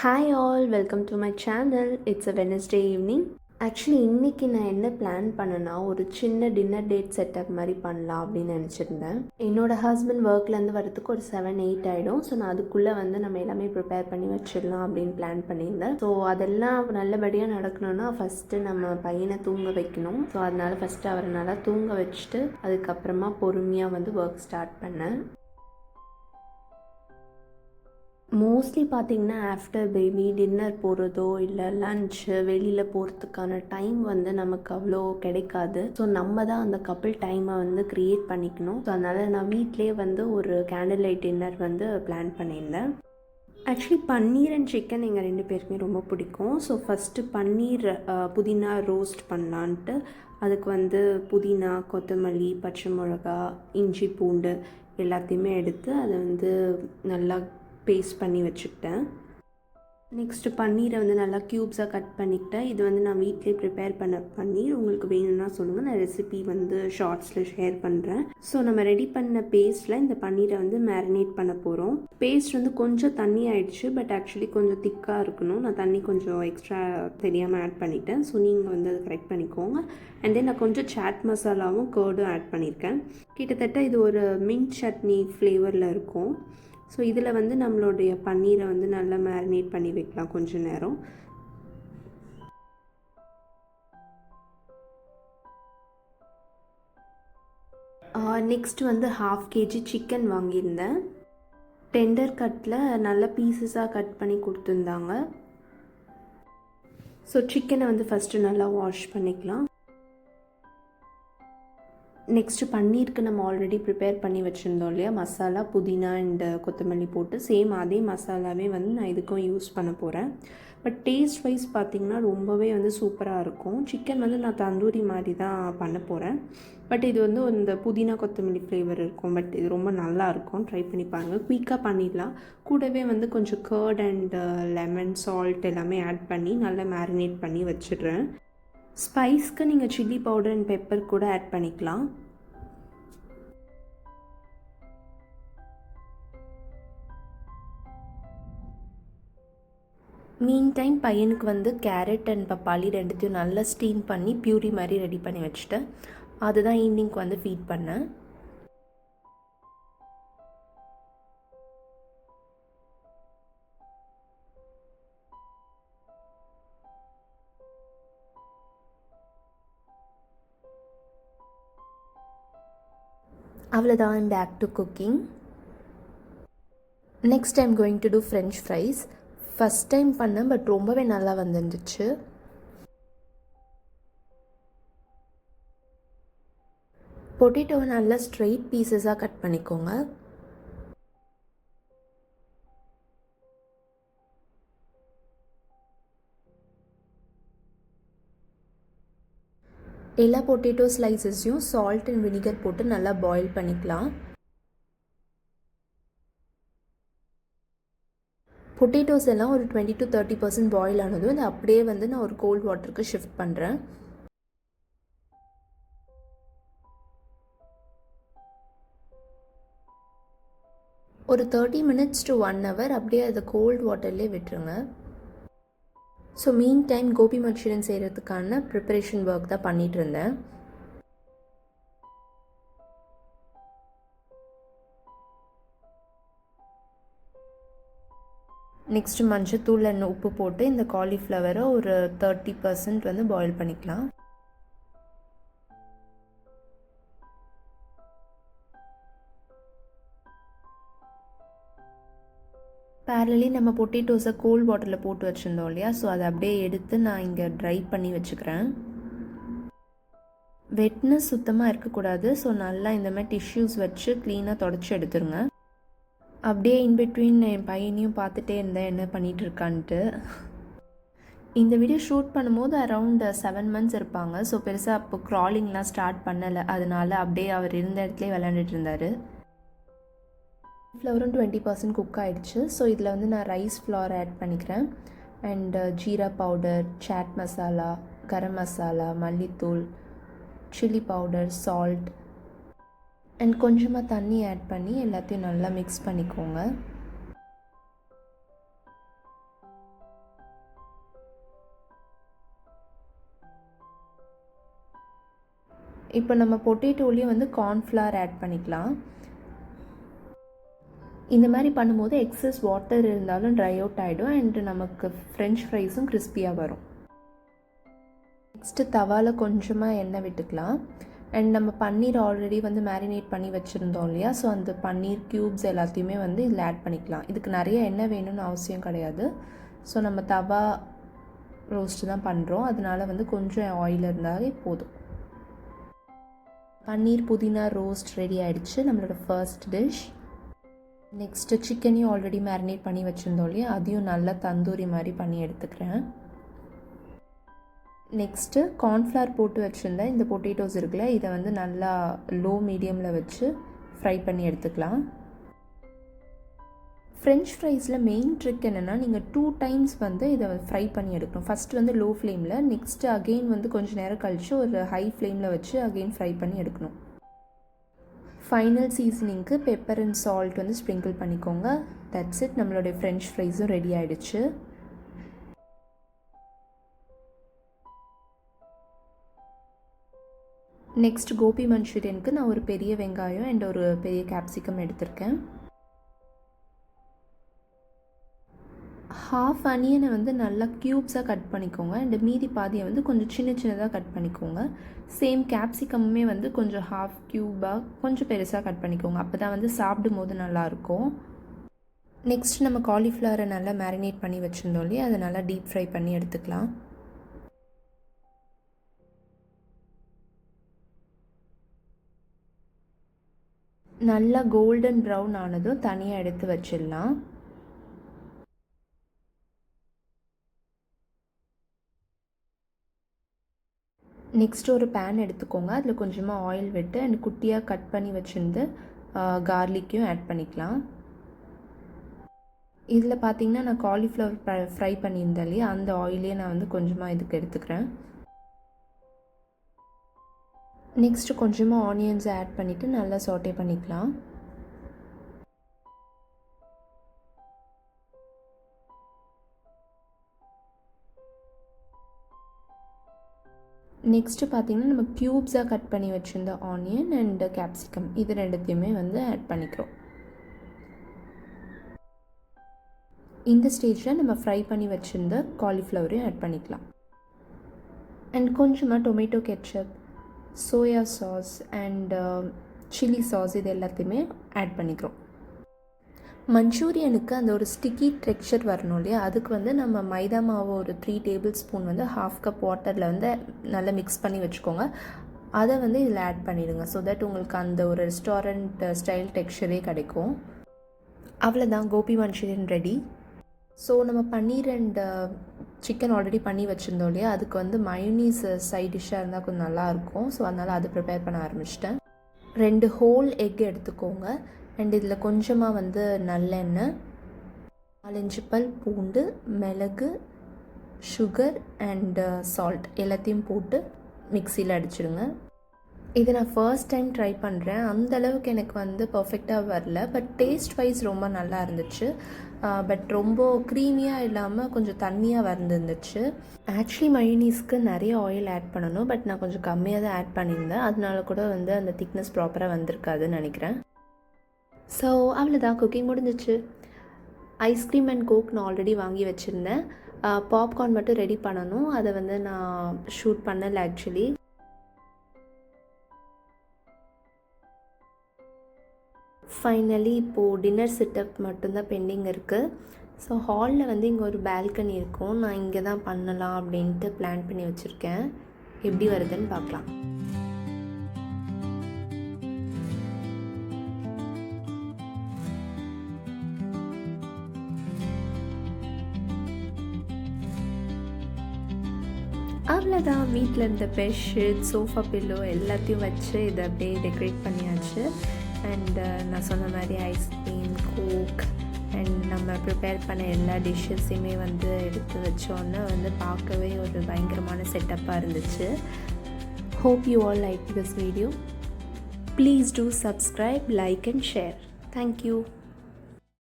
Hi all, welcome to my channel. It's a Wednesday evening. Actually இன்றைக்கி நான் என்ன plan பண்ணேன்னா, ஒரு சின்ன டின்னர் டேட் செட்டப் மாதிரி பண்ணலாம் அப்படின்னு நினச்சிருந்தேன். என்னோடய ஹஸ்பண்ட் ஒர்க்லேருந்து வரதுக்கு ஒரு 7-8 ஆகிடும். ஸோ நான் அதுக்குள்ளே நம்ம எல்லாமே ப்ரிப்பேர் பண்ணி வச்சிடலாம் அப்படின்னு பிளான் பண்ணியிருந்தேன். ஸோ அதெல்லாம் நல்லபடியாக நடக்கணும்னா ஃபஸ்ட்டு நம்ம பையனை தூங்க வைக்கணும். ஸோ அதனால் ஃபஸ்ட்டு அவரை நல்லா தூங்க வச்சுட்டு அதுக்கப்புறமா பொறுமையாக ஒர்க் ஸ்டார்ட் பண்ணேன். மோஸ்ட்லி பார்த்திங்கன்னா ஆஃப்டர் பேபி டின்னர் போகிறதோ இல்லை லன்ச்சு வெளியில் போகிறதுக்கான டைம் நமக்கு அவ்வளோ கிடைக்காது. ஸோ நம்ம தான் அந்த கப்பிள் டைமை க்ரியேட் பண்ணிக்கணும். ஸோ அதனால் நான் வீட்டிலே ஒரு கேண்டில் லைட் டின்னர் பிளான் பண்ணியிருந்தேன். ஆக்சுவலி பன்னீர் அண்ட் சிக்கன் எங்கள் 2 பேருக்குமே ரொம்ப பிடிக்கும். ஸோ ஃபஸ்ட்டு பன்னீர் புதினா ரோஸ்ட் பண்ணலான்ட்டு அதுக்கு புதினா, கொத்தமல்லி, பச்சை மிளகா, இஞ்சி, பூண்டு எல்லாத்தையுமே எடுத்து அதை நல்லா பேஸ்ட் பண்ணி வச்சுக்கிட்டேன். நெக்ஸ்ட்டு பன்னீரை நல்லா க்யூப்ஸாக கட் பண்ணிக்கிட்டேன். இது நான் வீட்டிலே ப்ரிப்பேர் பண்ண பன்னீர். உங்களுக்கு வேணும்னா சொல்லுங்கள், நான் ரெசிபி ஷார்ட்ஸில் ஷேர் பண்ணுறேன். ஸோ நம்ம ரெடி பண்ண பேஸ்ட்டில் இந்த பன்னீரை மேரினேட் பண்ண போகிறோம். பேஸ்ட் கொஞ்சம் தண்ணி ஆயிடுச்சு, பட் ஆக்சுவலி கொஞ்சம் திக்காக இருக்கணும். நான் தண்ணி கொஞ்சம் எக்ஸ்ட்ரா தெரியாமல் ஆட் பண்ணிட்டேன். ஸோ நீங்கள் அதை கரெக்ட் பண்ணிக்கோங்க. அண்ட் தென் நான் கொஞ்சம் சாட் மசாலாவும் கர்டும் ஆட் பண்ணியிருக்கேன். கிட்டத்தட்ட இது ஒரு மின்ட் சட்னி ஃப்ளேவரில் இருக்கும். ஸோ இதில் நம்மளுடைய பன்னீரை நல்லா மேரினேட் பண்ணி வைக்கலாம் கொஞ்ச நேரம். நெக்ஸ்ட் 1/2 kg சிக்கன் வாங்கியிருந்தேன். டெண்டர் கட்டில் நல்ல பீசஸாக கட் பண்ணி கொடுத்துருந்தாங்க. ஸோ சிக்கனை ஃபஸ்ட்டு நல்லா வாஷ் பண்ணிக்கலாம். நெக்ஸ்ட்டு பன்னீருக்கு நம்ம ஆல்ரெடி ப்ரிப்பேர் பண்ணி வச்சுருந்தோம் இல்லையா மசாலா, புதினா அண்டு கொத்தமல்லி போட்டு சேம் அதே மசாலாவே நான் இதுக்கும் யூஸ் பண்ண போகிறேன். பட் டேஸ்ட் வைஸ் பார்த்திங்கன்னா ரொம்பவே சூப்பராக இருக்கும். சிக்கன் நான் தந்தூரி மாதிரி தான் பண்ண போகிறேன். பட் இது இந்த புதினா கொத்தமல்லி ஃப்ளேவர் இருக்கும். பட் இது ரொம்ப நல்லாயிருக்கும், ட்ரை பண்ணி பாருங்கள். குயிக்காக பண்ணிடலாம். கூடவே கொஞ்சம் கர்ட் அண்ட் லெமன், சால்ட் எல்லாமே ஆட் பண்ணி நல்லா மேரினேட் பண்ணி வச்சிடுறேன். ஸ்பைஸ்க்கு நீங்கள் சில்லி பவுடர் அண்ட் பெப்பர் கூட ஆட் பண்ணிக்கலாம். மீன் டைம் பையனுக்கு கேரட் அண்ட் பப்பாளி ரெண்டுத்தையும் நல்லா ஸ்டீம் பண்ணி பியூரி மாதிரி ரெடி பண்ணி வச்சுட்டேன். அதுதான் ஈவினிங்க்கு ஃபீட் பண்ணேன். அவ்வளோதான், back to cooking. Next I'm going to do french fries. First time பண்ணேன், பட் ரொம்பவே நல்லா வந்துருந்துச்சு. பொட்டேட்டோவை நல்லா ஸ்ட்ரெயிட் பீசஸாக கட் பண்ணிக்கோங்க. எல்லா பொட்டேட்டோ ஸ்லைசஸையும் சால்ட் அண்ட் வினிகர் போட்டு நல்லா பாயில் பண்ணிக்கலாம். பொட்டேட்டோஸ் எல்லாம் ஒரு 20 to 30% பாயில் ஆனதும் அதை அப்படியே நான் ஒரு கோல்ட் வாட்டருக்கு ஷிஃப்ட் பண்ணுறேன். ஒரு 30 minutes to 1 hour அப்படியே அதை கோல்ட் வாட்டர்லேயே விட்டுருங்க. So mean time gobi manchurian செய்கிறதுக்கான ப்ரிப்பரேஷன் ஒர்க் தான் பண்ணிகிட்டு இருந்தேன். நெக்ஸ்ட்டு மஞ்சத்தூள் அண்ட் உப்பு போட்டு இந்த காலிஃப்ளவரை ஒரு 30% பாயில் பண்ணிக்கலாம். பேரலி நம்ம பொட்டேட்டோஸை கோல்ட் வாட்டரில் போட்டு வச்சுருந்தோம் இல்லையா, ஸோ அதை அப்படியே எடுத்து நான் இங்கே ட்ரை பண்ணி வச்சுக்கிறேன். வெட்னஸ் சுத்தமாக இருக்கக்கூடாது. ஸோ நல்லா இந்த மாதிரி டிஷ்யூஸ் வச்சு க்ளீனாக தொடச்சி எடுத்துருங்க. அப்படியே இன்பிட்வீன் என் பையனையும் பார்த்துட்டே இருந்தேன் என்ன பண்ணிகிட்டு இருக்கான்ட்டு. இந்த வீடியோ ஷூட் பண்ணும்போது அரவுண்ட் 7 months இருப்பாங்க. ஸோ பெருசாக அப்போ க்ராலிங்லாம் ஸ்டார்ட் பண்ணலை. அதனால அப்படியே அவர் இருந்த இடத்துலேயே விளையாண்டுட்டு இருந்தார். ஃப்ளவரும் 20% குக் ஆகிடுச்சு. ஸோ இதில் நான் ரைஸ் ஃப்ளவர் ஆட் பண்ணிக்கிறேன். அண்ட் ஜீரா பவுடர், சாட் மசாலா, கரம் மசாலா, மல்லித்தூள், சில்லி பவுடர், சால்ட் அண்ட் கொஞ்சமாக தண்ணி ஆட் பண்ணி எல்லாத்தையும் நல்லா மிக்ஸ் பண்ணிக்கோங்க. இப்போ நம்ம பொட்டேட்டோலேயும் வந்து கார்ன்ஃப்ளவர் ஆட் பண்ணிக்கலாம். இந்த மாதிரி பண்ணும்போது எக்ஸஸ் வாட்டர் இருந்தாலும் ட்ரை அவுட் ஆகிடும் அண்ட் நமக்கு ஃப்ரெஞ்ச் ஃப்ரைஸும் கிறிஸ்பியாக வரும். நெக்ஸ்ட்டு தவாவில் கொஞ்சமாக எண்ணெய் விட்டுக்கலாம். அண்ட் நம்ம பன்னீர் ஆல்ரெடி வந்து மேரினேட் பண்ணி வச்சுருந்தோம் இல்லையா, ஸோ அந்த பன்னீர் க்யூப்ஸ் எல்லாத்தையுமே வந்து இதில் ஆட் பண்ணிக்கலாம். இதுக்கு நிறைய எண்ணெய் வேணும்னு அவசியம் கிடையாது. ஸோ நம்ம தவா ரோஸ்ட்டு தான் பண்ணுறோம், அதனால் வந்து கொஞ்சம் ஆயில் இருந்தாலே போதும். பன்னீர் புதினா ரோஸ்ட் ரெடி ஆகிடுச்சு, நம்மளோட ஃபர்ஸ்ட் டிஷ். நெக்ஸ்ட்டு சிக்கனையும் ஆல்ரெடி மேரினேட் பண்ணி வச்சுருந்தோம் இல்லையா, அதையும் நல்லா தந்தூரி மாதிரி பண்ணி எடுத்துக்கிறேன். நெக்ஸ்ட்டு கார்ன்ஃப்ளவர் போட்டு வச்சுருந்தேன் இந்த பொட்டேட்டோஸ் இருக்குல்ல, இதை வந்து நல்லா லோ மீடியமில் வச்சு ஃப்ரை பண்ணி எடுத்துக்கலாம். ஃப்ரெஞ்ச் ஃப்ரைஸில் மெயின் ட்ரிக் என்னென்னா, நீங்கள் 2 டைம்ஸ் வந்து இதை ஃப்ரை பண்ணி எடுக்கணும். ஃபஸ்ட்டு வந்து லோ ஃப்ளேமில், நெக்ஸ்ட்டு அகெயின் வந்து கொஞ்சம் நேரம் கழித்து ஒரு ஹை ஃப்ளேமில் வச்சு அகெயின் ஃப்ரை பண்ணி எடுக்கணும். ஃபைனல் சீசனிங்க்கு பெப்பர் அண்ட் சால்ட் வந்து ஸ்ப்ரிங்கிள் பண்ணிக்கோங்க. தட்ஸ் இட், நம்மளுடைய ஃப்ரெஞ்ச் ஃப்ரைஸும் ரெடி ஆகிடுச்சு. நெக்ஸ்ட் கோபி மஞ்சூரியனுக்கு நான் ஒரு பெரிய வெங்காயம் அண்ட் ஒரு பெரிய கேப்சிகம் எடுத்திருக்கேன். ஹாஃப் அனியனை வந்து நல்லா க்யூப்ஸாக கட் பண்ணிக்கோங்க அண்ட் மீதி பாதியை வந்து கொஞ்சம் சின்ன சின்னதாக கட் பண்ணிக்கோங்க. சேம் கேப்சிகம்மே வந்து கொஞ்சம் ஹாஃப் க்யூபாக கொஞ்சம் பெருசாக கட் பண்ணிக்கோங்க, அப்போ தான் வந்து சாப்பிடும் போது நல்லாயிருக்கும். நெக்ஸ்ட் நம்ம காலிஃப்ளவரை நல்லா மேரினேட் பண்ணி வச்சுருந்தோம் இல்லையா, அதை நல்லா டீப் ஃப்ரை பண்ணி எடுத்துக்கலாம். நல்லா கோல்டன் ப்ரௌன் ஆனதும் தனியாக எடுத்து வச்சிடலாம். நெக்ஸ்ட் ஒரு பேன் எடுத்துக்கோங்க, அதில் கொஞ்சமாக ஆயில் விட்டு அண்ட் குட்டியாக கட் பண்ணி வச்சுருந்து கார்லிக்கையும் ஆட் பண்ணிக்கலாம். இதில் பார்த்திங்கன்னா நான் காலிஃப்ளவர் ஃப்ரை பண்ணியிருந்தேன் இல்லையா, அந்த ஆயிலே நான் வந்து கொஞ்சமாக இதுக்கு எடுத்துக்கிறேன். நெக்ஸ்ட்டு கொஞ்சமாக ஆனியன்ஸை ஆட் பண்ணிவிட்டு நல்லா சாட்டே பண்ணிக்கலாம். நெக்ஸ்ட்டு பார்த்திங்கன்னா நம்ம க்யூப்ஸாக கட் பண்ணி வச்சுருந்த ஆனியன் அண்ட் கேப்சிகம் இது ரெண்டுத்தையுமே வந்து ஆட் பண்ணிக்கிறோம். இந்த ஸ்டேஜில் நம்ம ஃப்ரை பண்ணி வச்சுருந்த காலிஃப்ளவரையும் ஆட் பண்ணிக்கலாம். அண்ட் கொஞ்சமாக tomato ketchup, soya sauce and chilli sauce இது எல்லாத்தையுமே ஆட் பண்ணிக்கிறோம். மஞ்சூரியனுக்கு அந்த ஒரு ஸ்டிக்கி டெக்ஸ்சர் வரணும் இல்லையா, அதுக்கு வந்து நம்ம மைதா மாவு ஒரு 3 டேபிள் ஸ்பூன் வந்து ஹாஃப் கப் வாட்டரில் வந்து நல்லா மிக்ஸ் பண்ணி வச்சுக்கோங்க. அதை வந்து இதில் ஆட் பண்ணிடுங்க. ஸோ தட் உங்களுக்கு அந்த ஒரு ரெஸ்டாரண்ட் ஸ்டைல் டெக்ஸ்சரே கிடைக்கும். அவ்வளோதான், கோபி மஞ்சூரியன் ரெடி. ஸோ நம்ம பன்னீர் அண்ட் சிக்கன் ஆல்ரெடி பண்ணி வச்சுருந்தோம் இல்லையா, அதுக்கு வந்து மயோனீஸ் சைட் டிஷ்ஷாக இருந்தால் கொஞ்சம் நல்லாயிருக்கும். ஸோ அதனால் அதை ப்ரிப்பேர் பண்ண ஆரம்பிச்சிட்டேன். 2 ஹோல் எக் எடுத்துக்கோங்க அண்ட் இதில் கொஞ்சமாக வந்து நல்லெண்ணெய், 4-5 பல் பூண்டு, மிளகு, சுகர் அண்ட் சால்ட் எல்லாத்தையும் போட்டு மிக்சியில் அடிச்சிடுங்க. இதை நான் ஃபர்ஸ்ட் டைம் ட்ரை பண்ணுறேன், அந்தளவுக்கு எனக்கு வந்து பர்ஃபெக்டாக வரல, பட் டேஸ்ட் வைஸ் ரொம்ப நல்லா இருந்துச்சு. பட் ரொம்ப க்ரீமியாக இல்லாமல் கொஞ்சம் தண்ணியாக வந்துருந்துச்சு. ஆக்சுவலி மயோனீஸ்க்கு நிறைய ஆயில் ஆட் பண்ணணும், பட் நான் கொஞ்சம் கம்மியாக தான் ஆட் பண்ணியிருந்தேன், அதனால கூட வந்து அந்த திக்னஸ் ப்ராப்பராக வந்திருக்காதுன்னு நினைக்கிறேன். ஸோ அவ்வளோதான், குக்கிங் முடிஞ்சிச்சு. ஐஸ்கிரீம் அண்ட் கோக் நான் ஆல்ரெடி வாங்கி வச்சுருந்தேன். பாப்கார்ன் மட்டும் ரெடி பண்ணணும், அதை வந்து நான் ஷூட் பண்ணலை ஆக்சுவலி. ஃபைனலி இப்போது டின்னர் செட்டப் மட்டும்தான் பெண்டிங் இருக்குது. ஸோ ஹாலில் வந்து இங்கே ஒரு பால்கனி இருக்கும், நான் இங்கே தான் பண்ணலாம் அப்படின்ட்டு பிளான் பண்ணி வச்சுருக்கேன். எப்படி வருதுன்னு பார்க்கலாம். அவ்வளோதான், வீட்டில் இருந்த பெட்ஷீட், சோஃபா பில்லோ எல்லாத்தையும் வச்சு இதை அப்படியே டெக்கரேட் பண்ணியாச்சு. அண்ட் நான் சொன்ன மாதிரி ஐஸ்கிரீம், கோக் அண்ட் நம்ம ப்ரிப்பேர் பண்ண எல்லா டிஷ்ஷஸையுமே வந்து எடுத்து வச்சோன்னே வந்து பார்க்கவே ஒரு பயங்கரமான செட்டப்பாக இருந்துச்சு. Hope you all like this video. Please do subscribe, like and share. Thank you.